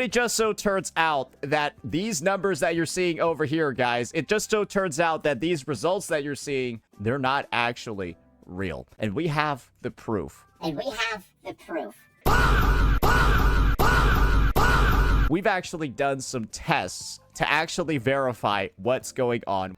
It just so turns out that these numbers that you're seeing over here, guys, it just so turns out that these results that you're seeing, they're not actually real. And we have the proof. We've actually done some tests to actually verify what's going on.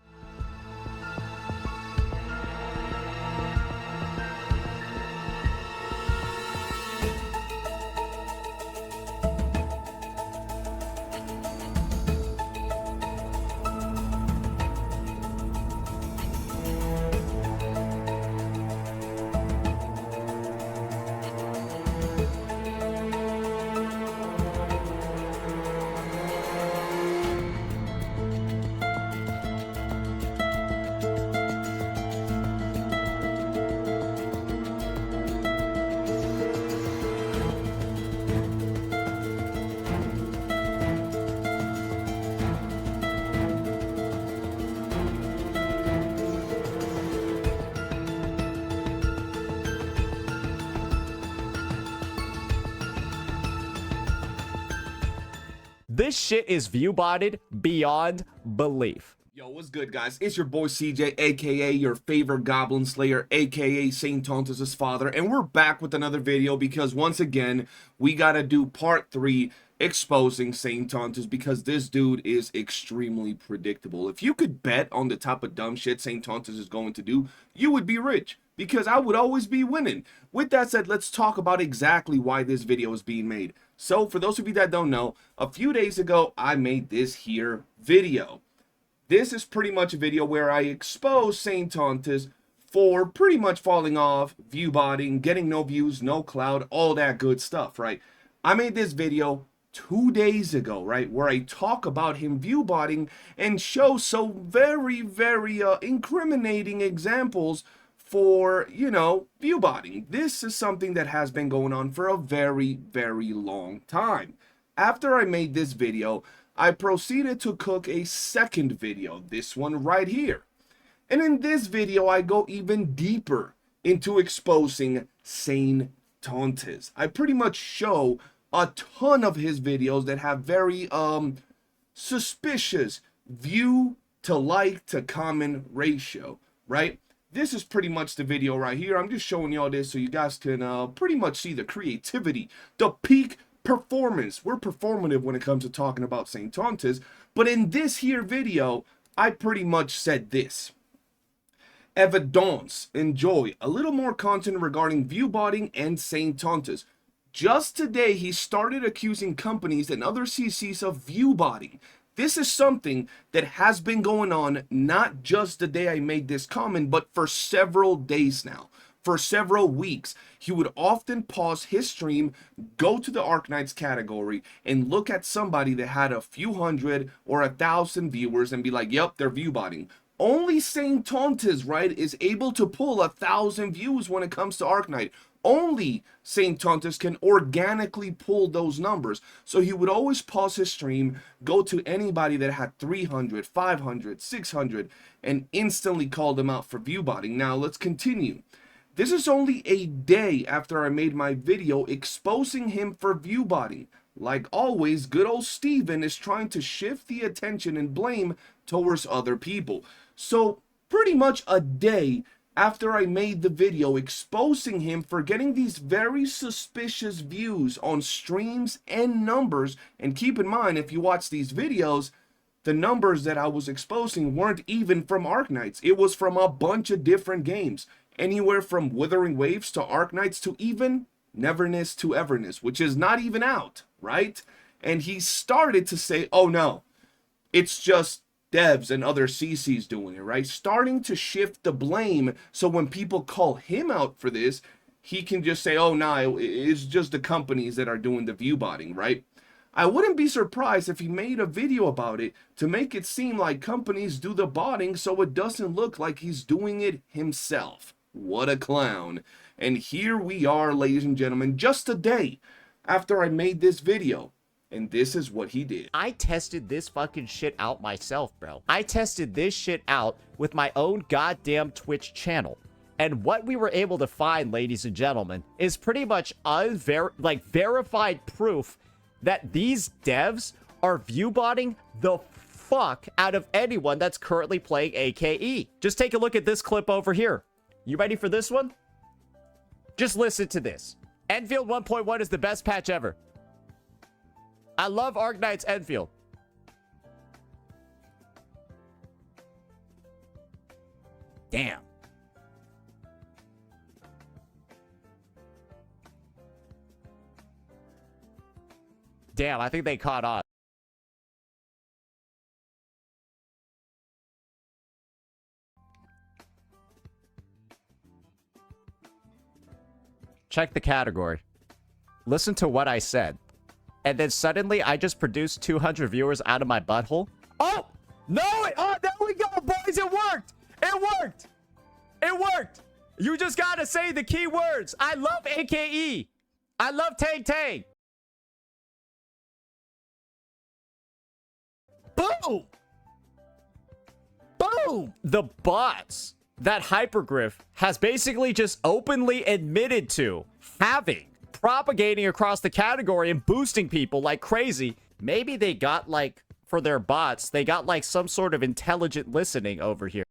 This shit is viewbotted beyond belief. Yo, what's good, guys? It's your boy CJ, aka your favorite Goblin Slayer, aka Saintontas' father, and we're back with another video because once again, we gotta do part 3 exposing Saintontas because this dude is extremely predictable. If you could bet on the type of dumb shit Saintontas is going to do, you would be rich because I would always be winning. With that said, let's talk about exactly why this video is being made. So, for those of you that don't know, a few days ago, I made this here video. This is pretty much a video where I expose Saintontas for pretty much falling off, viewbotting, getting no views, no clout, all that good stuff, right? I made this video 2 days ago, right, where I talk about him viewbotting and show so very incriminating examples for, you know, viewbotting. This is something that has been going on for a very long time. After I made this video, I proceeded to cook a second video, this one right here. And in this video, I go even deeper into exposing Saintontas. I pretty much show a ton of his videos that have very suspicious view to like to comment ratio, right? This is pretty much the video right here. I'm just showing y'all this so you guys can pretty much see the creativity, the peak performance. We're performative when it comes to talking about Saintontas, but in this here video, I pretty much said this. Evidence, enjoy a little more content regarding viewbotting and Saintontas. Just today, he started accusing companies and other CCs of viewbotting. This is something that has been going on not just the day I made this comment, but for several days now. For several weeks, he would often pause his stream, go to the Arknights category, and look at somebody that had a few hundred or 1,000 viewers and be like, yep, they're viewbotting. Only Saintontas, right, is able to pull 1,000 views when it comes to Arknight. Only Saintontas can organically pull those numbers. So he would always pause his stream, go to anybody that had 300, 500, 600, and instantly call them out for viewbotting. Now, let's continue. This is only a day after I made my video exposing him for viewbotting. Like always, good old Steven is trying to shift the attention and blame towards other people. So, pretty much a day after I made the video exposing him for getting these very suspicious views on streams and numbers, and keep in mind, if you watch these videos, the numbers that I was exposing weren't even from Arknights. It was from a bunch of different games. Anywhere from Withering Waves to Arknights to even Neverness to Everness, which is not even out, right? And he started to say, oh no, it's just devs and other CCs doing it, right? Starting to shift the blame so when people call him out for this, he can just say, oh no, it's just the companies that are doing the viewbotting, right? I wouldn't be surprised if he made a video about it to make it seem like companies do the botting so it doesn't look like he's doing it himself. What a clown. And here we are, ladies and gentlemen, just a day after I made this video. And this is what he did. I tested this fucking shit out myself, bro. I tested this shit out with my own goddamn Twitch channel. And what we were able to find, ladies and gentlemen, is pretty much verified proof that these devs are viewbotting the fuck out of anyone that's currently playing AKE. Just take a look at this clip over here. You ready for this one? Just listen to this. Enfield 1.1 is the best patch ever. I love Arknights Enfield. Damn. Damn, I think they caught on. Check the category. Listen to what I said. And then suddenly I just produced 200 viewers out of my butthole. Oh! No! Oh, there we go, boys! It worked! It worked! It worked! You just gotta say the key words. I love AKE. I love Tang Tang. Boom! Boom! The bots that Hypergriff has basically just openly admitted to having, propagating across the category and boosting people like crazy. Maybe they got, like, for their bots, they got, like, some sort of intelligent listening over here.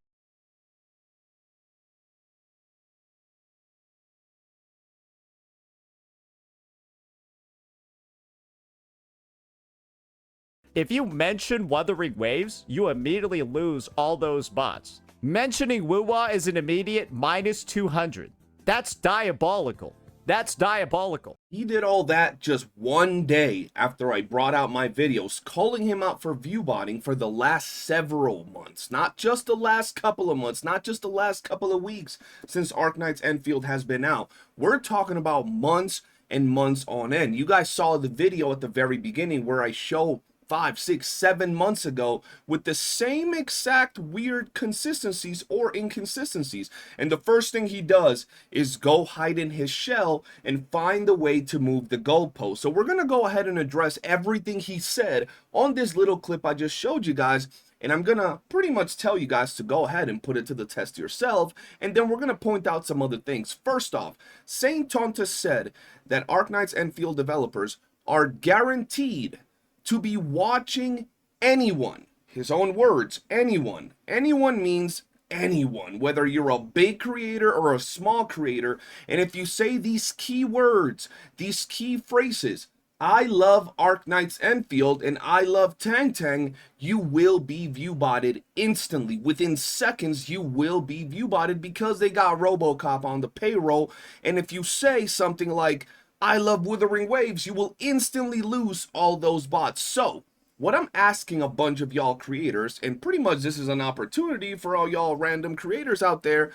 If you mention Wuthering Waves, you immediately lose all those bots. Mentioning Wuwa is an immediate minus 200. That's diabolical. That's diabolical. He did all that just one day after I brought out my videos calling him out for viewbotting for the last several months. Not just the last couple of months, not just the last couple of weeks since Arknights Enfield has been out. We're talking about months and months on end. You guys saw the video at the very beginning where I show 5, 6, 7 months ago with the same exact weird consistencies or inconsistencies. And the first thing he does is go hide in his shell and find a way to move the goalpost. So we're going to go ahead and address everything he said on this little clip I just showed you guys. And I'm going to pretty much tell you guys to go ahead and put it to the test yourself. And then we're going to point out some other things. First off, Saintontas said that Arknights Enfield developers are guaranteed to be watching anyone. His own words, anyone. Anyone means anyone, whether you're a big creator or a small creator. And if you say these key words, these key phrases, I love Arknights Enfield and I love Tang Tang, you will be viewbotted instantly. Within seconds, you will be viewbotted because they got RoboCop on the payroll. And if you say something like, I love Wuthering Waves, you will instantly lose all those bots. So, what I'm asking a bunch of y'all creators, and pretty much this is an opportunity for all y'all random creators out there,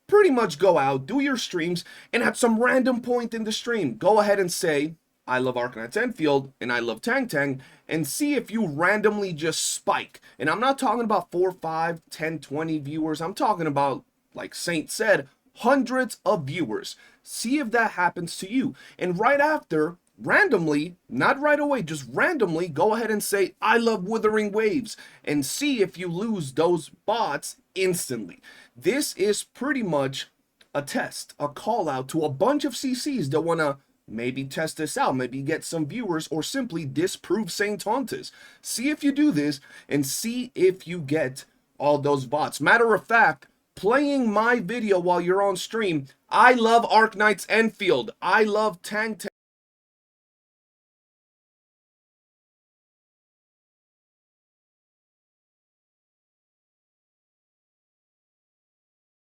pretty much go out, do your streams, and at some random point in the stream, go ahead and say, I love Arknights Enfield, and I love Tang Tang, and see if you randomly just spike. And I'm not talking about 4, 5, 10, 20 viewers, I'm talking about, like Saint said, hundreds of viewers. See if that happens to you. And right after, randomly, not right away, just randomly, go ahead and say, I love Wuthering Waves. And see if you lose those bots instantly. This is pretty much a test, a call out to a bunch of CCs that want to maybe test this out, maybe get some viewers, or simply disprove Saintontas. See if you do this, and see if you get all those bots. Matter of fact, playing my video while you're on stream, I love Arknights Enfield, I love Tang Tang,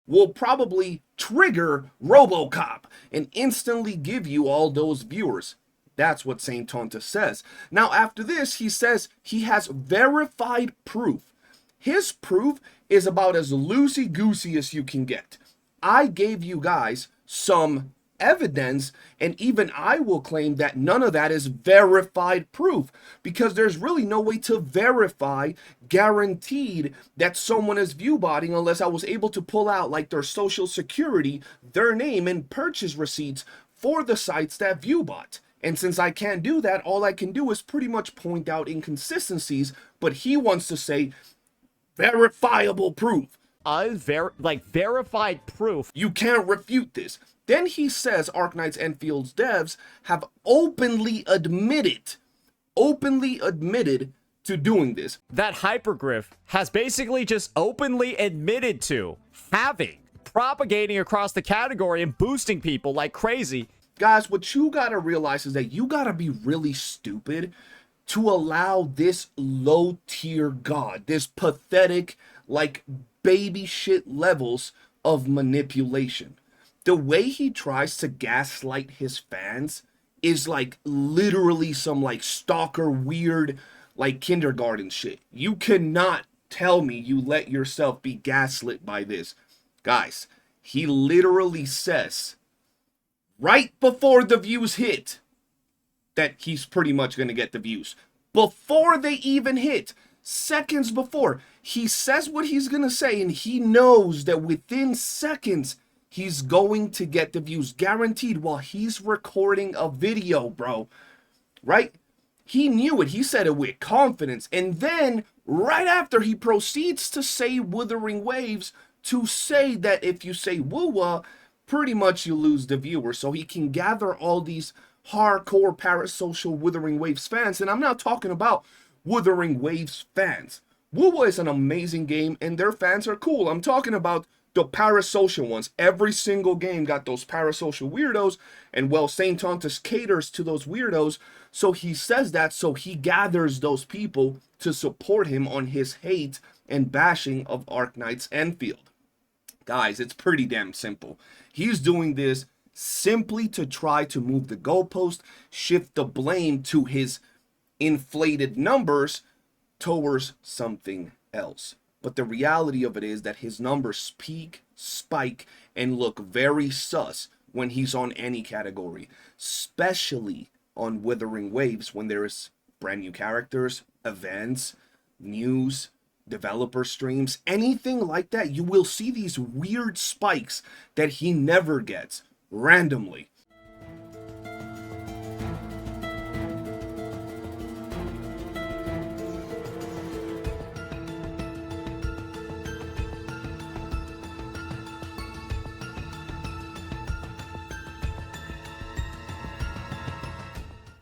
will probably trigger RoboCop and instantly give you all those viewers. That's what Saintontas says. Now after this, he says he has verified proof. His proof is about as loosey-goosey as you can get. I gave you guys some evidence, and even I will claim that none of that is verified proof, because there's really no way to verify guaranteed that someone is viewbotting unless I was able to pull out like their social security, their name, and purchase receipts for the sites that viewbot. And since I can't do that, all I can do is pretty much point out inconsistencies, but he wants to say verifiable proof. Verified proof. You can't refute this. Then he says Arknights Enfield's devs have openly admitted openly admitted to doing this. That Hypergriff has basically just openly admitted to having, propagating across the category and boosting people like crazy. Guys, what you gotta realize is that you gotta be really stupid to allow this low tier god, this pathetic, like baby shit levels of manipulation. The way he tries to gaslight his fans is like literally some like stalker weird like kindergarten shit. You cannot tell me you let yourself be gaslit by this. Guys, he literally says right before the views hit that he's pretty much going to get the views. Before they even hit, seconds before, he says what he's going to say, and he knows that within seconds, he's going to get the views. Guaranteed, while he's recording a video, bro. Right? He knew it. He said it with confidence. And then, right after, he proceeds to say Wuthering Waves, to say that if you say Wuwa, pretty much you lose the viewer. So he can gather all these hardcore parasocial Wuthering Waves fans. And I'm not talking about Wuthering Waves fans. Wuwa is an amazing game and their fans are cool. I'm talking about the parasocial ones. Every single game got those parasocial weirdos, and well, Saintontas caters to those weirdos. So he says that so he gathers those people to support him on his hate and bashing of Arknights Enfield. Guys, it's pretty damn simple. He's doing this simply to try to move the goalpost, shift the blame to his inflated numbers towards something else. But the reality of it is that his numbers peak, spike, and look very sus when he's on any category, especially on Wuthering Waves when there is brand new characters, events, news, developer streams, anything like that. You will see these weird spikes that he never gets randomly.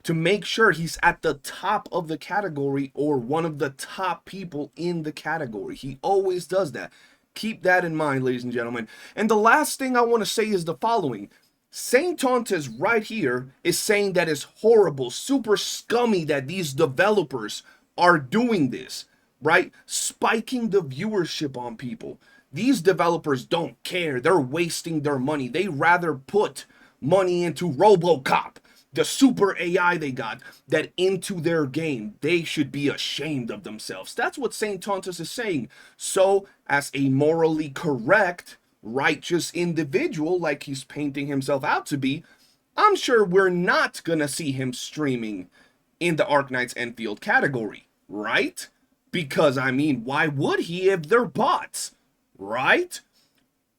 To make sure he's at the top of the category or one of the top people in the category. He always does that. Keep that in mind, ladies and gentlemen. And the last thing I want to say is the following. Saintontas right here is saying that it's horrible, super scummy that these developers are doing this, right? Spiking the viewership on people. These developers don't care. They're wasting their money. They rather put money into RoboCop, the super AI they got, that into their game. They should be ashamed of themselves. That's what Saintontas is saying. So, as a morally correct, righteous individual like he's painting himself out to be, I'm sure we're not gonna see him streaming in the Arknights Enfield category, right? Because, I mean, why would he if they're bots, right?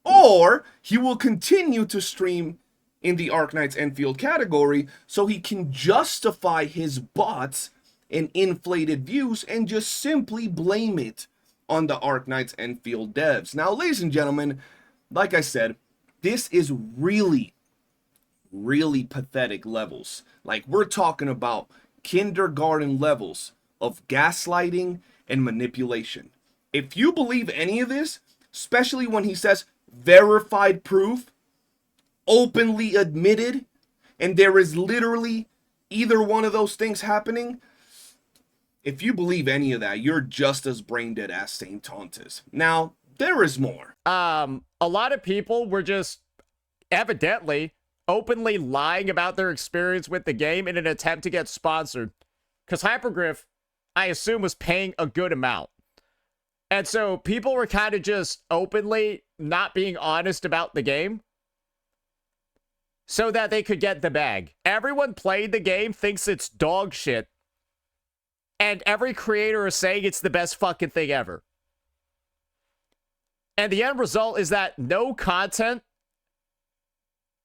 Or he will continue to stream in the Arknights Enfield category so he can justify his bots and inflated views and just simply blame it on the Arknights Enfield devs. Now, ladies and gentlemen, like I said, this is really, really pathetic levels. Like, we're talking about kindergarten levels of gaslighting and manipulation. If you believe any of this, especially when he says verified proof, openly admitted, and there is literally either one of those things happening, if you believe any of that, you're just as brain dead as Saintontas. Now, there is more. A lot of people were just evidently openly lying about their experience with the game in an attempt to get sponsored. Because Hypergriff, I assume, was paying a good amount. And so people were kind of just openly not being honest about the game so that they could get the bag. Everyone played the game, thinks it's dog shit, and every creator is saying it's the best fucking thing ever. And the end result is that no content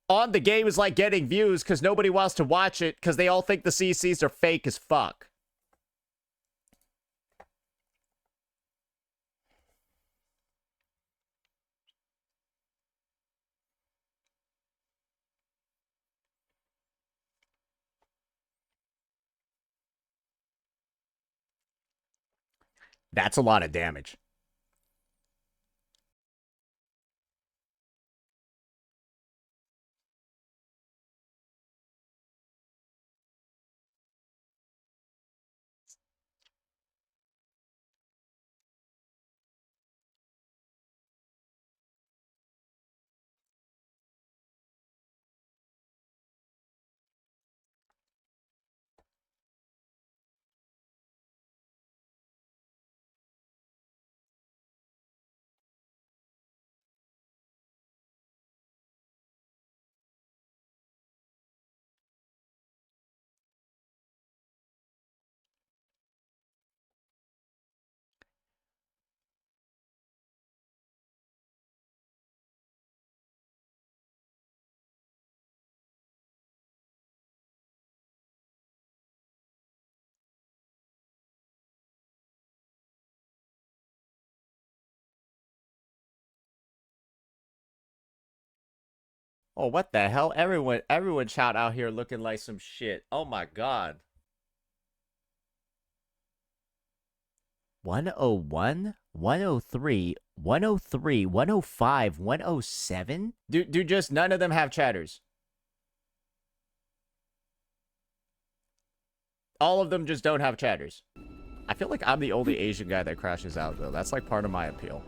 on the game is like getting views because nobody wants to watch it because they all think the CCs are fake as fuck. That's a lot of damage. Oh, what the hell? Everyone shout out here looking like some shit. Oh my god. 101, 103, 103, 105, 107? Do just none of them have chatters? All of them just don't have chatters. I feel like I'm the only Asian guy that crashes out, though. That's like part of my appeal.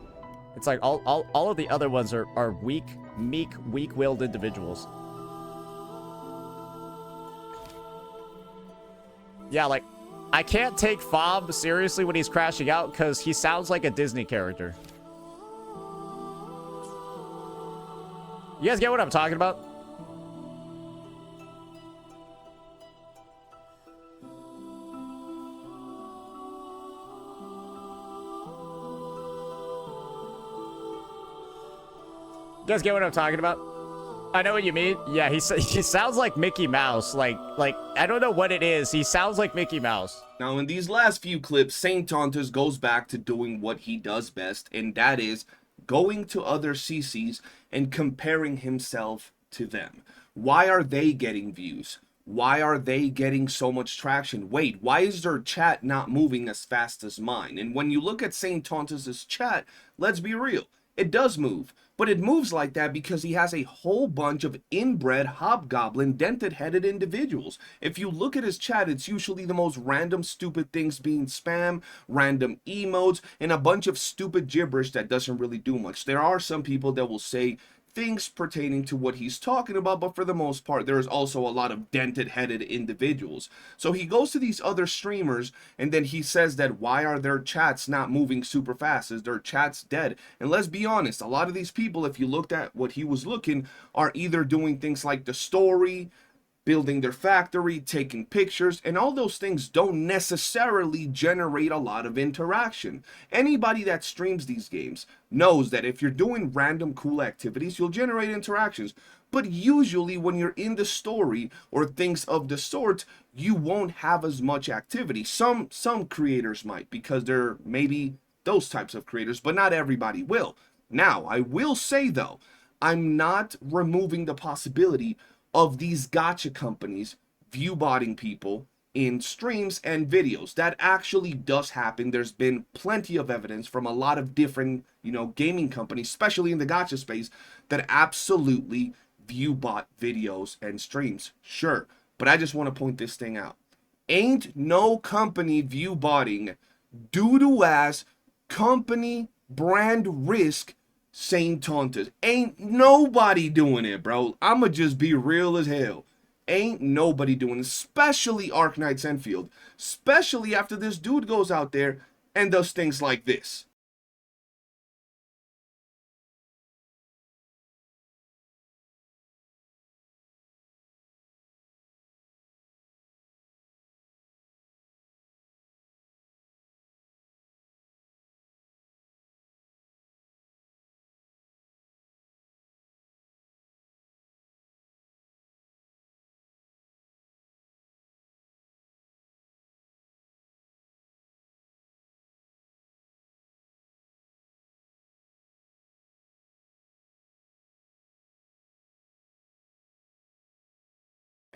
It's like all of the other ones are weak, meek, weak-willed individuals. Yeah, like, I can't take Fob seriously when he's crashing out because he sounds like a Disney character. You guys get what I'm talking about? You guys get what I'm talking about? I know what you mean. Yeah, he sounds like Mickey Mouse. Like I don't know what it is. He sounds like Mickey Mouse. Now, in these last few clips, Saintontas goes back to doing what he does best, and that is going to other CCs and comparing himself to them. Why are they getting views? Why are they getting so much traction? Wait, why is their chat not moving as fast as mine? And when you look at Saintontas' chat, let's be real, it does move. But it moves like that because he has a whole bunch of inbred, hobgoblin, dented-headed individuals. If you look at his chat, it's usually the most random, stupid things being spam, random emotes, and a bunch of stupid gibberish that doesn't really do much. There are some people that will say things pertaining to what he's talking about, but for the most part, there is also a lot of dented-headed individuals. So he goes to these other streamers, and then he says that why are their chats not moving super fast? Is their chats dead? And let's be honest, a lot of these people, if you looked at what he was looking, are either doing things like the story, building their factory, taking pictures, and all those things don't necessarily generate a lot of interaction. Anybody that streams these games knows that if you're doing random cool activities, you'll generate interactions. But usually when you're in the story or things of the sort, you won't have as much activity. Some creators might, because they're maybe those types of creators, but not everybody will. Now, I will say though, I'm not removing the possibility of these gacha companies viewbotting people in streams and videos. That actually does happen. There's been plenty of evidence from a lot of different, gaming companies, especially in the gacha space, that absolutely viewbot videos and streams. Sure, but I just want to point this thing out. Ain't no company viewbotting due to as company brand risk Saintontas. Ain't nobody doing it, bro. I'ma just be real as hell. Ain't nobody doing it, especially Arknights Enfield. Especially after this dude goes out there and does things like this.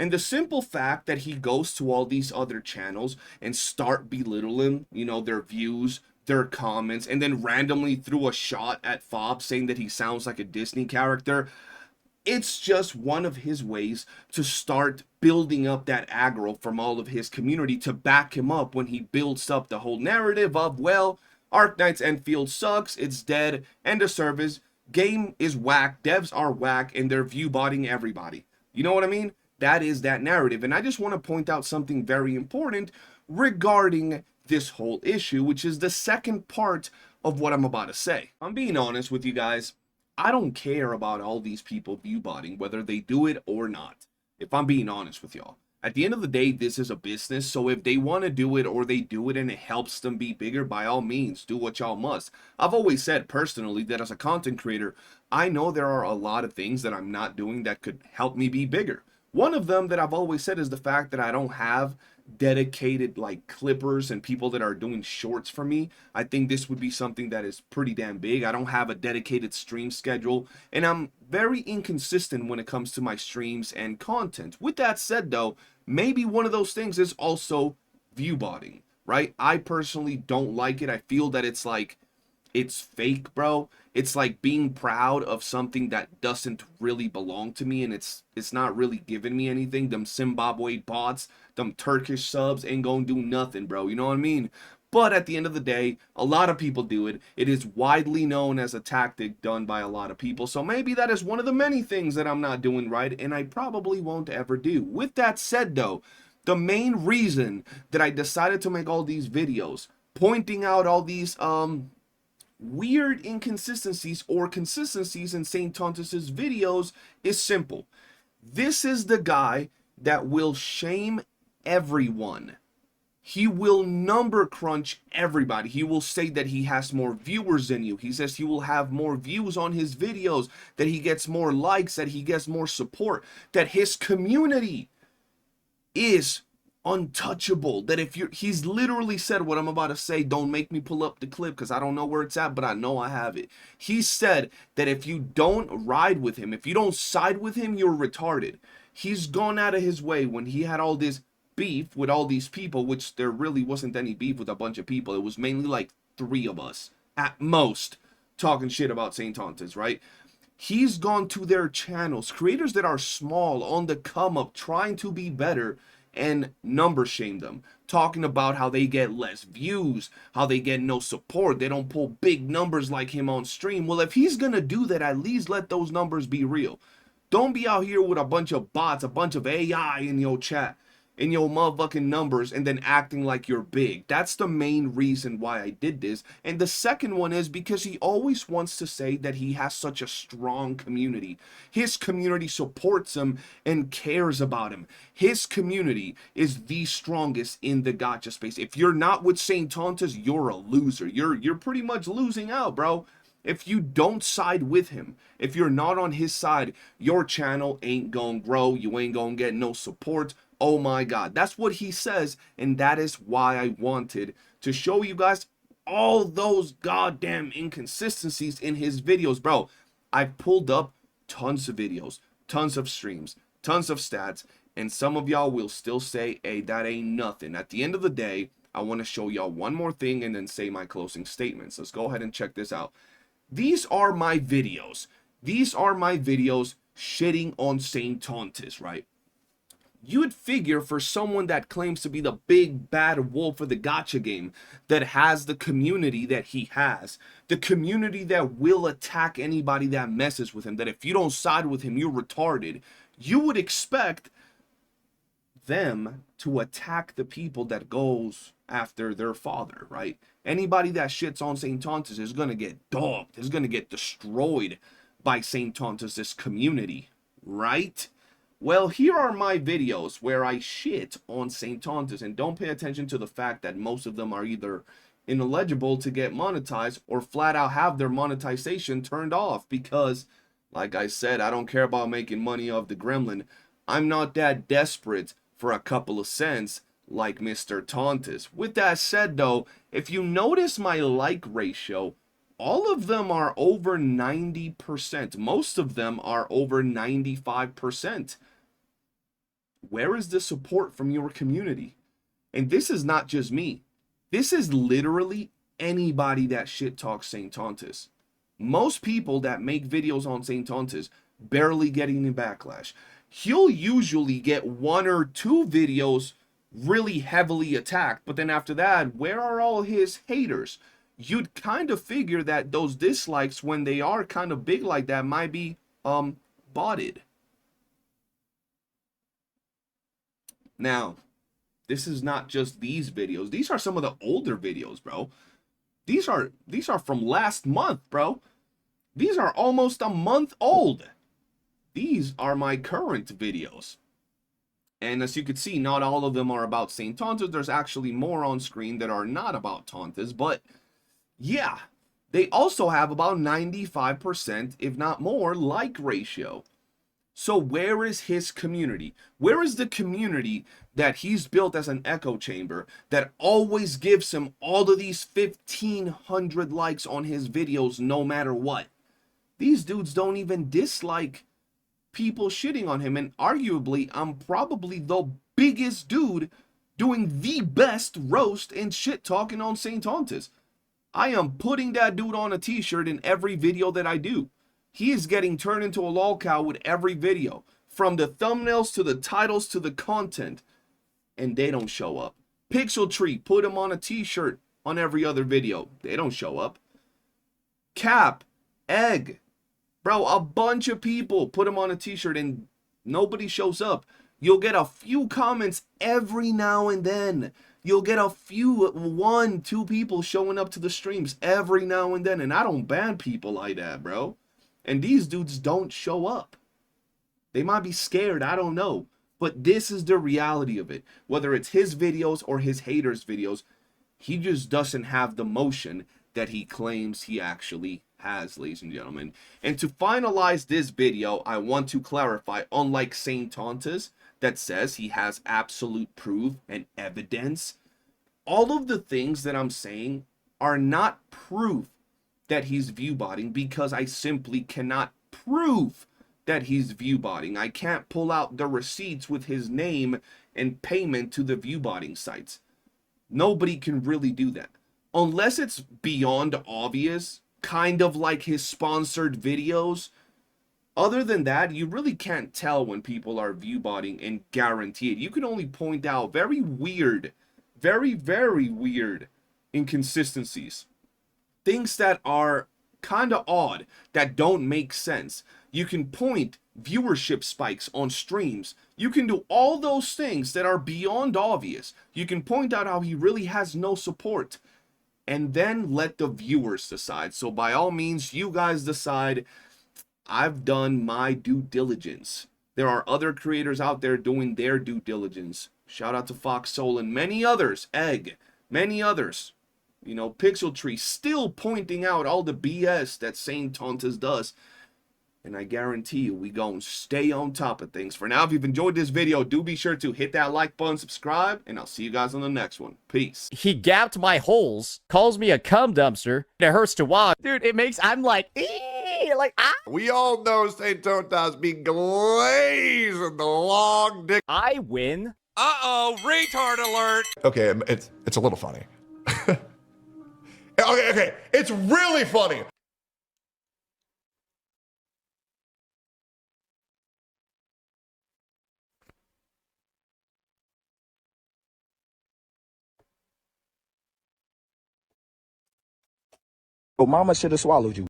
And the simple fact that he goes to all these other channels and start belittling, their views, their comments and then randomly threw a shot at Fob saying that he sounds like a Disney character. It's just one of his ways to start building up that aggro from all of his community to back him up when he builds up the whole narrative of, well, Arknights Enfield sucks, it's dead, end of service, game is whack, devs are whack, and they're viewbotting everybody. You know what I mean? That is that narrative. And I just want to point out something very important regarding this whole issue, which is the second part of what I'm about to say. I'm being honest with you guys. I don't care about all these people viewbotting, whether they do it or not. If I'm being honest with y'all. At the end of the day, this is a business, so if they want to do it or they do it and it helps them be bigger, by all means, do what y'all must. I've always said personally that as a content creator, I know there are a lot of things that I'm not doing that could help me be bigger. One of them that I've always said is the fact that I don't have dedicated like clippers and people that are doing shorts for me. I think this would be something that is pretty damn big. I don't have a dedicated stream schedule, and I'm very inconsistent when it comes to my streams and content. With that said though, maybe one of those things is also viewbotting, right? I personally don't like it. I feel that it's like, it's fake, bro. It's like being proud of something that doesn't really belong to me, and it's not really giving me anything. Them Zimbabwe bots, them Turkish subs ain't gonna do nothing, bro. You know what I mean? But at the end of the day, a lot of people do it. It is widely known as a tactic done by a lot of people. So maybe that is one of the many things that I'm not doing right, and I probably won't ever do. With that said though, the main reason that I decided to make all these videos pointing out all these weird inconsistencies or consistencies in Saintontas' videos is simple. This is the guy that will shame everyone. He will number crunch everybody. He will say that he has more viewers than you. He says he will have more views on his videos, that he gets more likes, that he gets more support, that his community is untouchable, that if you're, he's literally said what I'm about to say. Don't make me pull up the clip because I don't know where it's at, but I know I have it. He said that if you don't ride with him, if you don't side with him, you're retarded. He's gone out of his way when he had all this beef with all these people, which there really wasn't any beef with a bunch of people. It was mainly like 3 of us at most talking shit about Saintontas, right? He's gone to their channels, creators that are small, on the come up, trying to be better, and number shame them, talking about how they get less views, how they get no support, they don't pull big numbers like him on stream. Well, if he's gonna do that, at least let those numbers be real. Don't be out here with a bunch of bots, a bunch of AI in your chat, in your motherfucking numbers, and then acting like you're big. That's the main reason why I did this. And the second one is because he always wants to say that he has such a strong community. His community supports him and cares about him. His community is the strongest in the gacha space. If you're not with Saintontas, you're a loser. You're pretty much losing out, bro. If you don't side with him, if you're not on his side, your channel ain't gonna grow. You ain't gonna get no support. Oh my God, that's what he says, and that is why I wanted to show you guys all those goddamn inconsistencies in his videos. Bro, I've pulled up tons of videos, tons of streams, tons of stats, and some of y'all will still say, hey, that ain't nothing. At the end of the day, I want to show y'all one more thing and then say my closing statements. Let's go ahead and check this out. These are my videos. These are my videos shitting on Saintontas, right? You would figure for someone that claims to be the big bad wolf of the gacha game, that has the community that he has, the community that will attack anybody that messes with him, that if you don't side with him, you're retarded, you would expect them to attack the people that goes after their father, right? Anybody that shits on Saintontas is going to get dogged, is going to get destroyed by Saintontas' community, right? Well, here are my videos where I shit on Saintontas, and don't pay attention to the fact that most of them are either ineligible to get monetized or flat out have their monetization turned off because, like I said, I don't care about making money off the gremlin. I'm not that desperate for a couple of cents like Mr. Tontas. With that said though, if you notice my like ratio, all of them are over 90%. Most of them are over 95%. Where is the support from your community? And this is not just me. This is literally anybody that shit talks Saintontas. Most people that make videos on Saintontas barely get any backlash. He'll usually get 1 or 2 videos really heavily attacked, but then after that, where are all his haters? You'd kind of figure that those dislikes, when they are kind of big like that, might be botted. Now, this is not just these videos. These are some of the older videos, bro. These are from last month, bro. These are almost a month old. These are my current videos. And as you can see, not all of them are about Saintontas. There's actually more on screen that are not about Tontas. But yeah, they also have about 95%, if not more, like ratio. So where is his community? Where is the community that he's built as an echo chamber that always gives him all of these 1,500 likes on his videos no matter what? These dudes don't even dislike people shitting on him, and arguably I'm probably the biggest dude doing the best roast and shit talking on Saintontas. I am putting that dude on a t-shirt in every video that I do. He is getting turned into a lol cow with every video, from the thumbnails to the titles to the content, and they don't show up. Pixel Tree put him on a t-shirt on every other video. They don't show up. Cap, Egg, bro, a bunch of people put him on a t-shirt and nobody shows up. You'll get a few comments every now and then. You'll get a few, 1, 2 people showing up to the streams every now and then. And I don't ban people like that, bro. And these dudes don't show up. They might be scared, I don't know. But this is the reality of it. Whether it's his videos or his haters' videos, he just doesn't have the motion that he claims he actually has, ladies and gentlemen. And to finalize this video, I want to clarify, unlike Saintontas that says he has absolute proof and evidence, all of the things that I'm saying are not proof that he's viewbotting, because I simply cannot prove that he's viewbotting. I can't pull out the receipts with his name and payment to the viewbotting sites. Nobody can really do that. Unless it's beyond obvious, kind of like his sponsored videos. Other than that, you really can't tell when people are viewbotting and guarantee it. You can only point out very weird, very, very weird inconsistencies. Things that are kind of odd, that don't make sense. You can point viewership spikes on streams. You can do all those things that are beyond obvious. You can point out how he really has no support. And then let the viewers decide. So by all means, you guys decide. I've done my due diligence. There are other creators out there doing their due diligence. Shout out to Fox Soul and many others. Egg, many others. You know, Pixel Tree still pointing out all the BS that Saintontas does. And I guarantee you, we gonna stay on top of things. For now, if you've enjoyed this video, do be sure to hit that like button, subscribe, and I'll see you guys on the next one. Peace. He gapped my holes, calls me a cum dumpster. It hurts to watch. Dude, it makes, I'm like, ee, like, ah. We all know Saintontas be glazing the long dick. I win. Uh-oh, retard alert. Okay, it's a little funny. Okay, it's really funny. Your mama should have swallowed you.